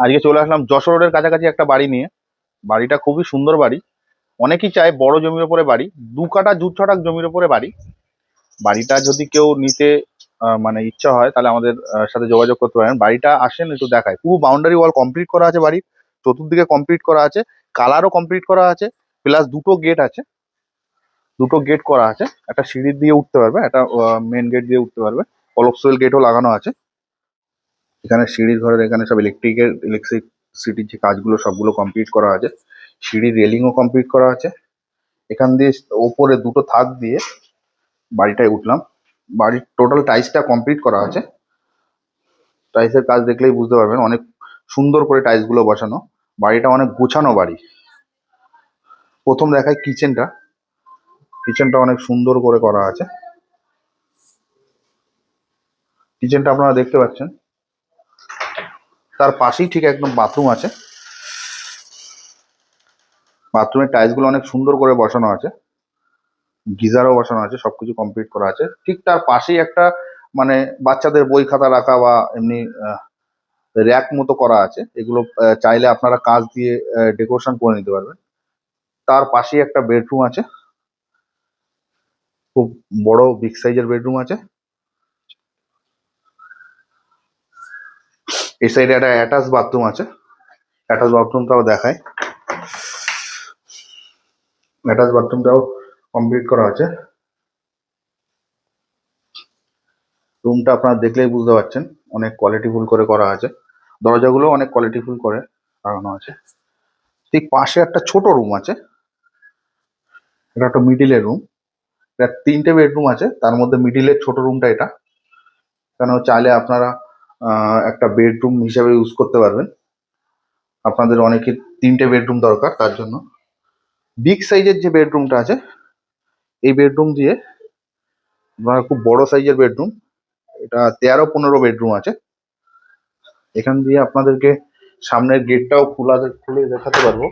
আজকে চলে আসলাম যশোর রোডের কাছাকাছি একটা বাড়ি নিয়ে। বাড়িটা খুবই সুন্দর বাড়ি। অনেকেই চায় বড় জমির ওপরে বাড়ি, 2 কাঠা জুট ছটাক জমির ওপরে বাড়ি। বাড়িটা যদি কেউ নিতে মানে ইচ্ছা হয় তাহলে আমাদের সাথে যোগাযোগ করতে পারেন। বাড়িটা আসেন একটু দেখায়। পুরো বাউন্ডারি ওয়াল কমপ্লিট করা আছে, বাড়ির চতুর্দিকে কমপ্লিট করা আছে, কালারও কমপ্লিট করা আছে, প্লাস দুটো গেট আছে। দুটো গেট করা আছে, একটা সিঁড়ি দিয়ে উঠতে পারবে, একটা মেন গেট দিয়ে উঠতে পারবে। কলপসুয়েল গেটও লাগানো আছে। এখানে সিঁড়ির ঘরের এখানে সব ইলেকট্রিসিটির যে কাজগুলো সবগুলো কমপ্লিট করা আছে। সিঁড়ির রেলিংও কমপ্লিট করা আছে। এখান দিয়ে ওপরে দুটো থাক দিয়ে বাড়িটায় উঠলাম। বাড়ির টোটাল টাইলসটা কমপ্লিট করা আছে। টাইলসের কাজ দেখলেই বুঝতে পারবেন অনেক সুন্দর করে টাইলস গুলো বসানো। বাড়িটা অনেক গোছানো বাড়ি। প্রথম দেখায় কিচেনটা। কিচেনটা অনেক সুন্দর করে করা আছে। কিচেনটা আপনারা দেখতে পাচ্ছেন। তার পাশেই ঠিক একদম বাথরুম আছে। বাথরুমের টাইলস গুলো অনেক সুন্দর করে বসানো আছে, গিজারও বসানো আছে, সবকিছু কমপ্লিট করা আছে। ঠিক তার পাশেই একটা মানে বাচ্চাদের বই খাতা রাখা বা এমনি র্যাক মতো করা আছে। এগুলো চাইলে আপনারা কাঁচ দিয়ে ডেকোরেশন করে নিতে পারবেন। তার পাশেই একটা বেডরুম আছে, খুব বড় বিগ সাইজের বেডরুম আছে। এই সাইডে একটা অ্যাটাচ বাথরুম আছে। অ্যাটাচ বাথরুমটাও দেখায়। অ্যাটাচ বাথরুমটাও কমপ্লিট করা আছে। রুমটা আপনারা দেখলেই বুঝতে পারছেন অনেক কোয়ালিটিফুল করে করা আছে। দরজাগুলো অনেক কোয়ালিটিফুল করে লাগানো আছে। ঠিক পাশে একটা ছোট রুম আছে, এটা একটা মিডিলের রুম। এটা 3টে বেডরুম আছে, তার মধ্যে মিডিলের ছোট রুমটা এটা। কেন চাইলে আপনারা একটা বেডরুম হিসেবে ইউজ করতে পারবেন। আপনাদের অনেকের 3টে বেডরুম দরকার, তার জন্য বিগ সাইজের যে বেডরুমটা আছে এই বেডরুম দিয়ে আপনারা খুব বড় সাইজের বেডরুম। এটা 13-15 বেডরুম আছে। এখান দিয়ে আপনাদেরকে সামনের গেটটাও খুলে দেখাতে পারবো।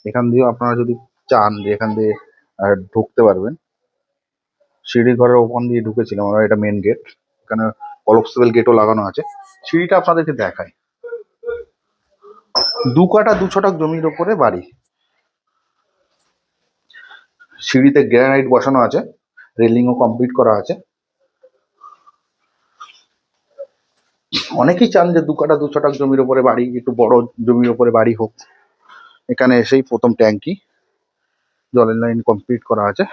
এখান দিয়ে আপনারা যদি চান যে এখান দিয়ে ঢুকতে পারবেন। সিঁড়ি ঘরের ওখান দিয়ে ঢুকেছিলাম আমরা, এটা মেন গেট। এখানে কলপসেবল গেটও লাগানো আছে। সিঁড়িটা আপনাদেরকে দেখাই। 2 কাঠা 2 ছটাক জমির ওপরে বাড়ি। সিঁড়িতে গ্রানাইট বসানো আছে, রেলিংও কমপ্লিট করা আছে। অনেকেই চান যে 2 কাঠা 2 ছটাক জমির ওপরে বাড়ি, একটু বড় জমির ওপরে বাড়ি হোক। এখানে এসেই প্রথম ট্যাঙ্কি, জলের লাইন কমপ্লিট করা আছে।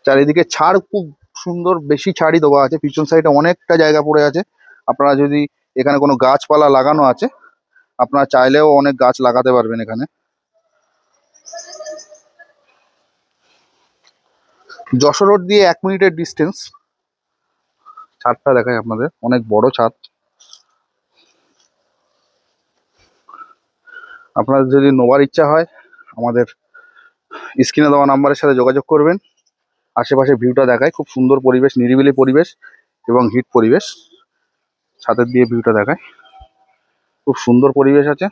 চারিদিকে ছাড় খুব সুন্দর, বেশি ছাড়ই দেওয়া আছে। পিছন সাইডে অনেকটা জায়গা পড়ে আছে। আপনারা যদি এখানে কোনো গাছপালা লাগানো আছে, আপনারা চাইলেও অনেক গাছ লাগাতে পারবেন এখানে। যশোর রোড দিয়ে 1 মিনিটের ডিস্টেন্স। ছাদটা দেখায় আপনাদের, অনেক বড় ছাদ। আপনাদের যদি নেওয়ার ইচ্ছা হয় আমাদের স্ক্রিনে দেওয়া নাম্বারের সাথে যোগাযোগ করবেন। আশেপাশে ভিউটা দেখায়, খুব সুন্দর পরিবেশ, নিরিবিলি পরিবেশ এবং হিট পরিবেশ। ছাদের দিয়ে ভিউটা দেখায়, খুব সুন্দর পরিবেশ আছে।